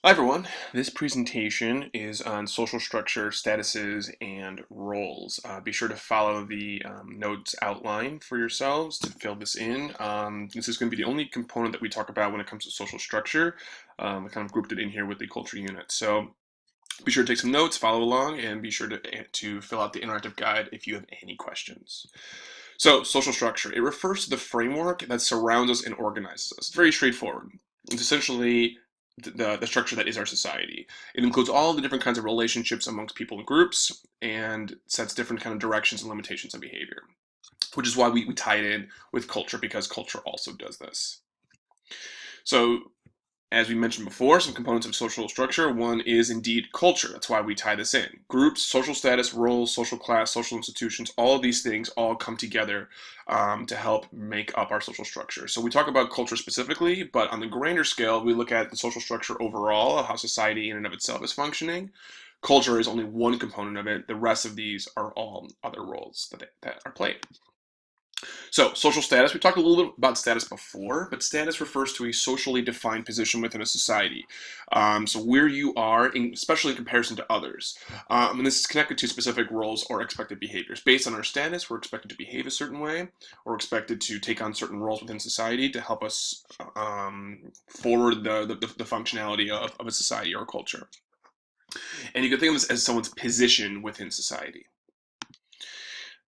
Hi everyone, this presentation is on social structure, statuses, and roles. Be sure to follow the notes outline for yourselves to fill this in. This is going to be the only component that we talk about when it comes to social structure. I kind of grouped it in here with the culture unit. So be sure to take some notes, follow along, and be sure to fill out the interactive guide if you have any questions. So, social structure, it refers to the framework that surrounds us and organizes us. It's very straightforward. It's essentially the structure that is our society. It includes all the different kinds of relationships amongst people and groups and sets different kind of directions and limitations on behavior, which is why we tie it in with culture, because culture also does this. So as we mentioned before, some components of social structure. One is indeed culture. That's why we tie this in. Groups, social status, roles, social class, social institutions, all of these things all come together to help make up our social structure. So we talk about culture specifically, but on the grander scale, we look at the social structure overall, how society in and of itself is functioning. Culture is only one component of it. The rest of these are all other roles that are played. So, social status, we talked a little bit about status before, but status refers to a socially defined position within a society. So, where you are, especially in comparison to others. And this is connected to specific roles or expected behaviors. Based on our status, we're expected to behave a certain way, or expected to take on certain roles within society to help us forward the functionality of a society or a culture. And you can think of this as someone's position within society.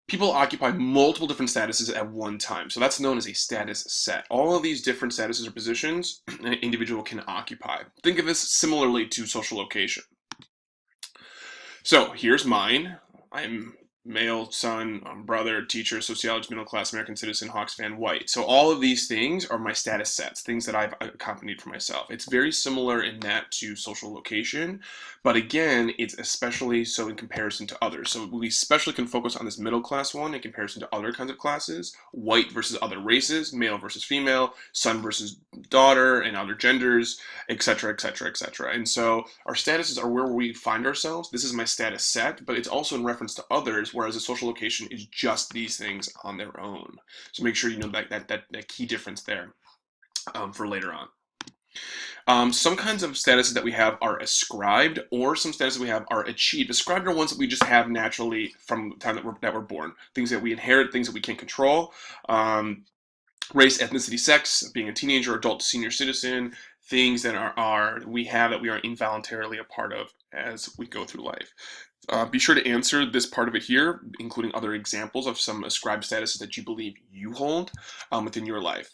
People occupy multiple different statuses at one time, so that's known as a status set. All of these different statuses or positions an individual can occupy. Think of this similarly to social location. So here's mine. I'm male, son, brother, teacher, sociologist, middle class, American citizen, Hawks fan, white. So all of these things are my status sets, things that I've accompanied for myself. It's very similar in that to social location, but again, it's especially so in comparison to others. So we especially can focus on this middle class one in comparison to other kinds of classes, white versus other races, male versus female, son versus daughter, and other genders, etc., etc., etc. And so our statuses are where we find ourselves. This is my status set, but it's also in reference to others, whereas a social location is just these things on their own. So make sure you know that key difference there for later on. Some kinds of statuses that we have are ascribed, or some statuses we have are achieved. Ascribed are ones that we just have naturally from the time that we're born, things that we inherit, things that we can't control. Race, ethnicity, sex, being a teenager, adult, senior citizen, things that we have that we are involuntarily a part of as we go through life. Be sure to answer this part of it here, including other examples of some ascribed statuses that you believe you hold within your life.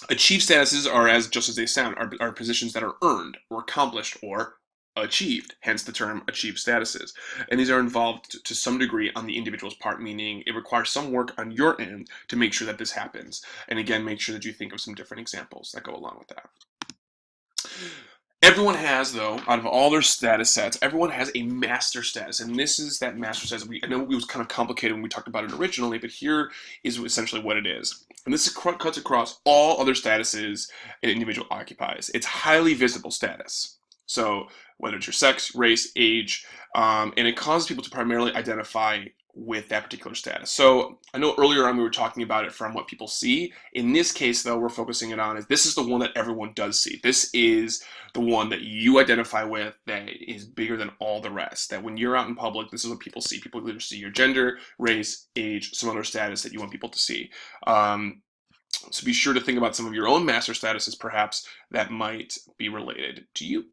Achieved statuses are, just as they sound, are positions that are earned or accomplished or achieved, hence the term achieved statuses. And these are involved to some degree on the individual's part, meaning it requires some work on your end to make sure that this happens. And again, make sure that you think of some different examples that go along with that. Everyone has, though, out of all their status sets, everyone has a master status, and this is that master status. I know it was kind of complicated when we talked about it originally, but here is essentially what it is. And this cuts across all other statuses an individual occupies. It's highly visible status. So whether it's your sex, race, age, and it causes people to primarily identify with that particular status. So I know earlier on we were talking about it from what people see. In this case, though, we're focusing it on is this is the one that everyone does see. This is the one that you identify with that is bigger than all the rest. That when you're out in public, this is what people see. People either see your gender, race, age, some other status that you want people to see. So be sure to think about some of your own master statuses, perhaps, that might be related to you.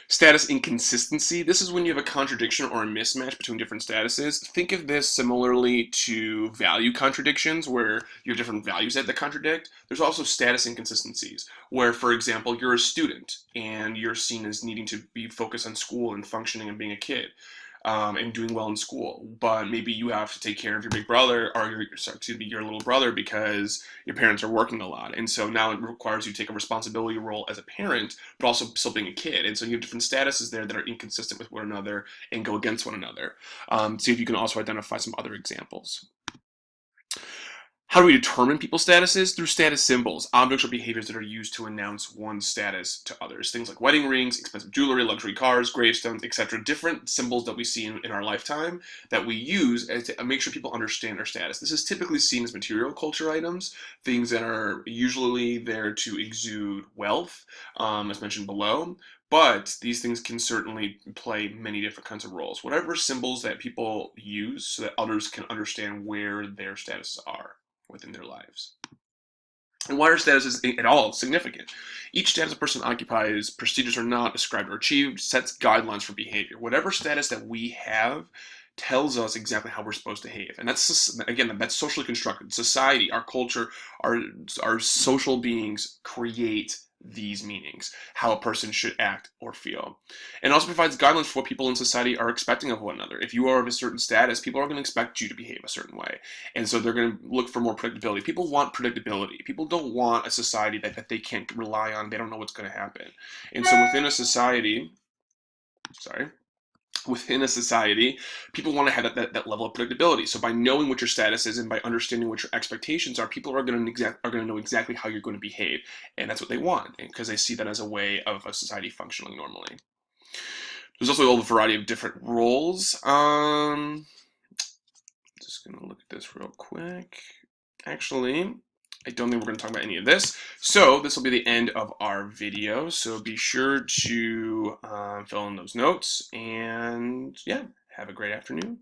Status inconsistency. This is when you have a contradiction or a mismatch between different statuses. Think of this similarly to value contradictions, where you have different values that contradict. There's also status inconsistencies, where, for example, you're a student and you're seen as needing to be focused on school and functioning and being a kid. And doing well in school, but maybe you have to take care of your big brother or your little brother because your parents are working a lot, and so now it requires you to take a responsibility role as a parent, but also still being a kid, and so you have different statuses there that are inconsistent with one another and go against one another. See if you can also identify some other examples. How do we determine people's statuses? Through status symbols, objects or behaviors that are used to announce one's status to others. Things like wedding rings, expensive jewelry, luxury cars, gravestones, etc. Different symbols that we see in our lifetime that we use to make sure people understand our status. This is typically seen as material culture items, things that are usually there to exude wealth, as mentioned below. But these things can certainly play many different kinds of roles. Whatever symbols that people use so that others can understand where their statuses are within their lives. And why are statuses at all significant? Each status a person occupies, prestigious or not, ascribed or achieved, sets guidelines for behavior. Whatever status that we have tells us exactly how we're supposed to behave. And that's, again, that's socially constructed. Society, our culture, our social beings create these meanings, how a person should act or feel. And it also provides guidelines for what people in society are expecting of one another. If you are of a certain status, people are going to expect you to behave a certain way. And so they're going to look for more predictability. People want predictability. People don't want a society that they can't rely on. They don't know what's going to happen. And so within a society, people want to have that level of predictability. So by knowing what your status is and by understanding what your expectations are, people are going to know exactly how you're going to behave, and that's what they want because they see that as a way of a society functioning normally. There's also a variety of different roles. Just gonna look at this real quick. Actually, I don't think we're going to talk about any of this. So this will be the end of our video. So be sure to fill in those notes. And yeah, have a great afternoon.